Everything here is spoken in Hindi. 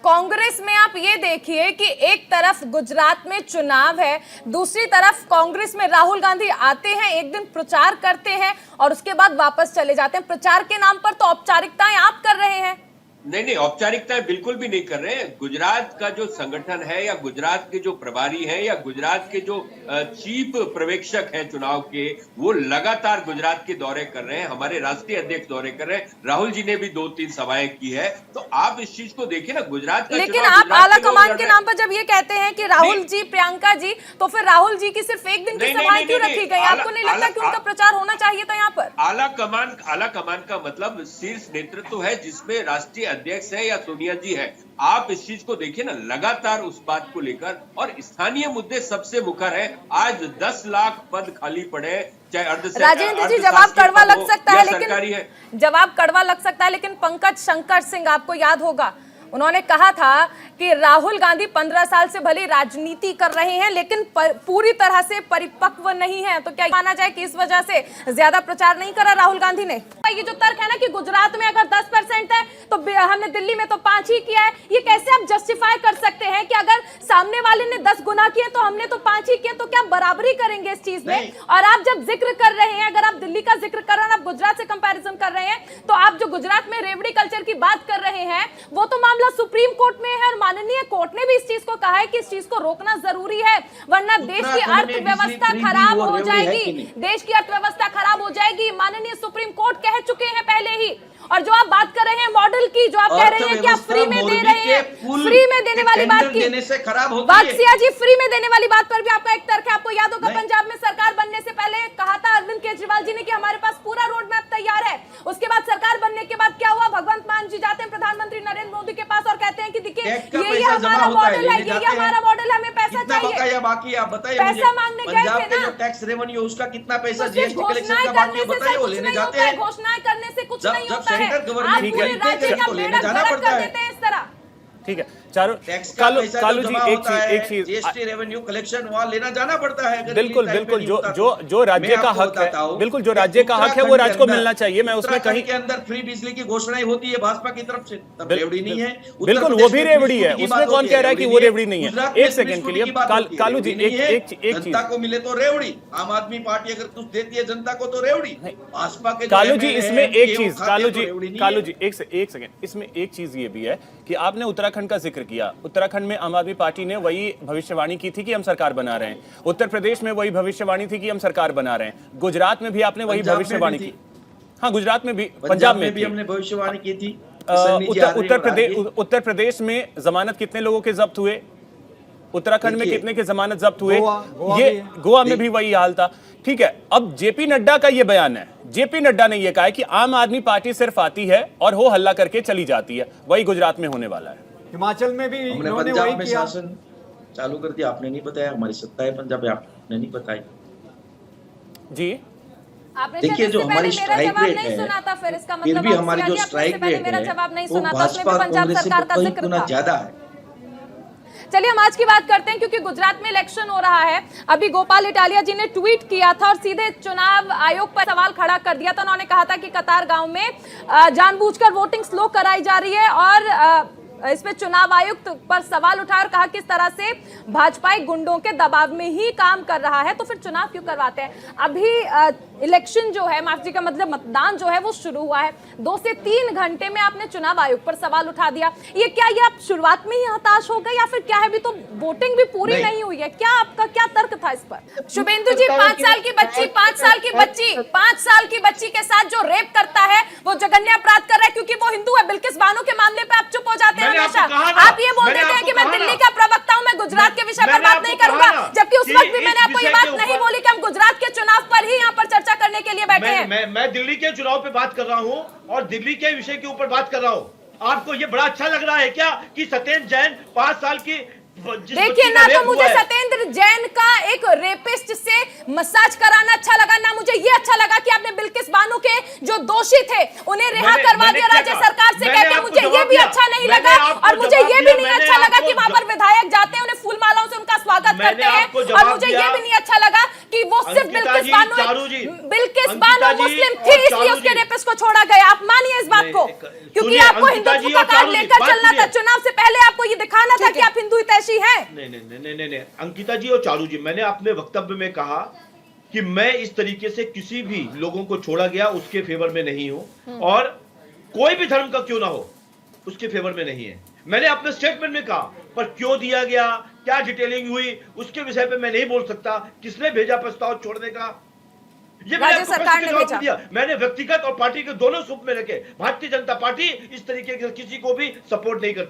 कांग्रेस में आप ये देखिए कि एक तरफ गुजरात में चुनाव है, दूसरी तरफ कांग्रेस में राहुल गांधी आते हैं, एक दिन प्रचार करते हैं और उसके बाद वापस चले जाते हैं। प्रचार के नाम पर तो औपचारिकताएं आप कर रहे हैं। नहीं, औपचारिकताएं बिल्कुल भी नहीं कर रहे हैं। गुजरात का जो संगठन है या गुजरात के जो प्रभारी हैं या गुजरात के जो चीफ पर्यवेक्षक हैं चुनाव के, वो लगातार गुजरात के दौरे कर रहे हैं। हमारे राष्ट्रीय अध्यक्ष दौरे कर रहे हैं। राहुल जी ने भी 2-3 सभाएं की है। तो आप इस चीज को देखिए ना, गुजरात का लेकिन आप आला कमान के नाम पर जब ये कहते हैं कि राहुल जी, प्रियंका जी, तो फिर राहुल जी की सिर्फ एक दिन की सभाएं क्यों रखी गई? आपको नहीं लगता कि उनका प्रचार होना चाहिए था यहाँ पर? आला कमान का मतलब शीर्ष नेतृत्व है, जिसमें राष्ट्रीय अध्यक्ष है या सोनिया जी है। आप इस चीज को देखिए ना, लगातार उस बात को लेकर, और स्थानीय मुद्दे सबसे मुखर है। आज 10 लाख पद खाली पड़े, चाहे राजेंद्र जी, जवाब कड़वा लग सकता है, लेकिन जवाब कड़वा लग सकता है, लेकिन पंकज शंकर सिंह, आपको याद होगा, उन्होंने कहा था कि राहुल गांधी 15 साल से भले राजनीति कर रहे हैं लेकिन पूरी तरह से परिपक्व नहीं है। तो क्या माना जाए कि इस वजह से ज्यादा प्रचार नहीं करा राहुल गांधी ने? ये जो तर्क है ना कि गुजरात में अगर 10% है तो हमने दिल्ली में तो 5 ही किया है, ये कैसे आप जस्टिफाई कर सकते हैं कि अगर सामने वाले ने 10 गुना किए तो हमने तो 5 ही किए, तो क्या बराबरी करेंगे इस चीज में? और आप जब जिक्र कर रहे हैं, अगर आप दिल्ली का जिक्र कर रहे हैं, आप गुजरात से कंपैरिजन कर रहे हैं, तो आप जो गुजरात में रेवड़ी कल्चर की बात कर रहे हैं, वो तो मामला सुप्रीम कोर्ट में है और माननीय कोर्ट ने भी इस चीज को कहा है कि इस चीज को रोकना जरूरी है, वरना देश की अर्थव्यवस्था खराब हो जाएगी। देश की अर्थव्यवस्था खराब हो जाएगी, माननीय सुप्रीम कोर्ट कह चुके हैं पहले ही। और जो आप बात कर रहे हैं मॉडल की, जो आप कह रहे हैं कि आप फ्री में दे रहे हैं, फ्री में देने वाली बात की, बादशिया जी, फ्री में देने वाली बात पर भी आपका एक तर्क है। आपको याद होगा पंजाब में सरकार बनने से पहले कहा था अरविंद केजरीवाल जी ने कि हमारे पास पूरा रोड मैप तैयार है। उसके बाद सरकार बनने के बाद क्या हुआ? भगवंत मान जी जाते हैं प्रधानमंत्री नरेंद्र मोदी के पास और कहते हैं कि देखिए ये हमारा मॉडल है, ये हमारा मॉडल है, हमें पैसा चाहिए। बाकी आप बताइए, पैसा मांगने गए थे ना, जो टैक्स रेवेन्यू उसका कितना पैसा जीएसटी कलेक्शन का बाकी है, बताइए, वो लेने जाते हैं। घोषणाएं करने से कुछ नहीं होता है, सेंट्रल गवर्नमेंट पूरे राज्य का बेड़ा गर्क कर देते हैं इस तरह। ठीक है, चारों कालू जी एक चीज जीएसटी रेवेन्यू कलेक्शन वहां लेना जाना पड़ता है। बिल्कुल जो राज्य का हक है, बिल्कुल जो राज्य का हक है वो राज्य को मिलना चाहिए। मैं उसमें कहीं के अंदर फ्री बिजली की घोषणाएं होती है भाजपा की तरफ से, तब रेवड़ी नहीं है। बिल्कुल वो भी रेवड़ी है, उसमें कौन कह रहा है कि वो रेवड़ी नहीं है? एक सेकंड के लिए कालू जी एक चीज, जनता को मिले तो रेवड़ी, आम आदमी पार्टी अगर कुछ देती है जनता को तो रेवड़ी, भाजपा के कालू जी इसमें एक चीज, कालू जी एक सेकंड, इसमें एक चीज ये भी है कि आपने उत्तराखंड का जिक्र किया। उत्तराखंड में आम आदमी पार्टी ने वही भविष्यवाणी की थी कि हम सरकार बना रहे हैं। उत्तर प्रदेश में वही भविष्यवाणी थी कि हम सरकार बना रहे हैं। गुजरात में भी आपने वही भविष्यवाणी की। हाँ, गुजरात में भी, पंजाब में भी हमने भविष्यवाणी की थी। उत्तर प्रदेश में जमानत कितने लोगों के जब्त हुए? उत्तराखंड में कितने के जमानत जब्त हुए? ये गोवा में भी वही हाल था। ठीक है, अब जेपी नड्डा का ये बयान है, जेपी नड्डा ने ये कहा है कि आम आदमी पार्टी सिर्फ आती है और हो हल्ला करके चली जाती है। वही गुजरात में होने वाला है। हिमाचल में भी हमने पंजाब में शासन चालू कर दिया, आपने नहीं बताया। हमारी सत्ता है पंजाब में, आपने नहीं बताई जी। देखिए जो हमारी स्ट्राइक रेट है, फिर भी हमारी जो स्ट्राइक रेट है वो भाजपा और कांग्रेस से कई गुना ज्यादा है। चलिए हम आज की बात करते हैं, क्योंकि गुजरात में इलेक्शन हो रहा है। अभी गोपाल इटालिया जी ने ट्वीट किया था और सीधे चुनाव आयोग पर सवाल खड़ा कर दिया था। उन्होंने कहा था कि कतार गांव में जानबूझकर वोटिंग स्लो कराई जा रही है और इसमें चुनाव आयुक्त पर सवाल उठाया और कहा किस तरह से भाजपाई गुंडों के दबाव में ही काम कर रहा है, तो फिर चुनाव क्यों करवाते हैं? अभी इलेक्शन जो है, माफ जी का मतलब मतदान जो है वो शुरू हुआ है। 2 से 3 घंटे में आपने चुनाव आयोग पर सवाल उठा दिया। ये क्या, ये आप शुरुआत में ही हताश हो गए या फिर क्या है? अभी तो वोटिंग भी पूरी नहीं हुई है। क्या आपका क्या तर्क था इस पर? शुभेंदु जी, 5 साल की बच्ची 5 साल की बच्ची के साथ जो रेप करता है वो जघन्य अपराध कर रहा है, क्योंकि वो हिंदू है। बिल्किस बानो के मामले पे आप चुप हो जाते हैं हमेशा। आप ये बोल देते हैं कि मैं दिल्ली का प्रवक्ता हूं, मैं गुजरात के विषय पर बात नहीं करूंगा, जबकि उस वक्त भी मैंने आपको ये बात नहीं बोली कि हम गुजरात के चुनाव पर ही यहाँ पर चर्चा करने के लिए बैठे हैं। मैं दिल्ली के चुनाव पे बात कर रहा हूँ और दिल्ली के विषय के ऊपर बात कर रहा हूँ। आपको ये बड़ा अच्छा लग रहा है क्या कि सत्येंद्र जैन 5 साल की, देखिए ना, तो मुझे सत्येंद्र जैन का एक रेपिस्ट से मसाज कराना अच्छा लगा, ना मुझे ये अच्छा लगा कि आपने बिल्किस बानो के जो दोषी थे उन्हें रिहा करवा दिया राज्य सरकार से कहते। मुझे ये भी अच्छा नहीं लगा और मुझे ये भी नहीं अच्छा लगा कि वहां पर विधायक जाते हैं, उन्हें फूल मालाओं से उनका स्वागत करते हैं। और मुझे ये भी नहीं अच्छा लगा कि वो सिर्फ बिल्किस बानो मुस्लिम थी इसलिए उसके रेपिस्ट को छोड़ा गया। आप मानिए इस बात को, क्योंकि आपको हिंदुत्व का कार्ड लेकर चलना था। चुनाव से पहले आपको दिखाना था कि आप हिंदू हितैषी हैं। नहीं, अंकिता जी और चारू जी, मैंने अपने वक्तव्य में कहा कि मैं इस तरीके से किसी भी लोगों को छोड़ा गया उसके फेवर में नहीं हूं, और कोई भी धर्म का क्यों ना हो उसके फेवर में नहीं है। मैंने अपने स्टेटमेंट में कहा, पर क्यों दिया गया, क्या डिटेलिंग हुई, उसके विषय पे मैं नहीं बोल सकता। किसने भेजा प्रस्ताव छोड़ने का, ये मैंने आपको सरकार ने जवाब दिया। मैंने व्यक्तिगत और पार्टी के दोनों सूप में रखे। भारतीय जनता पार्टी इस तरीके के किसी को भी सपोर्ट नहीं करती।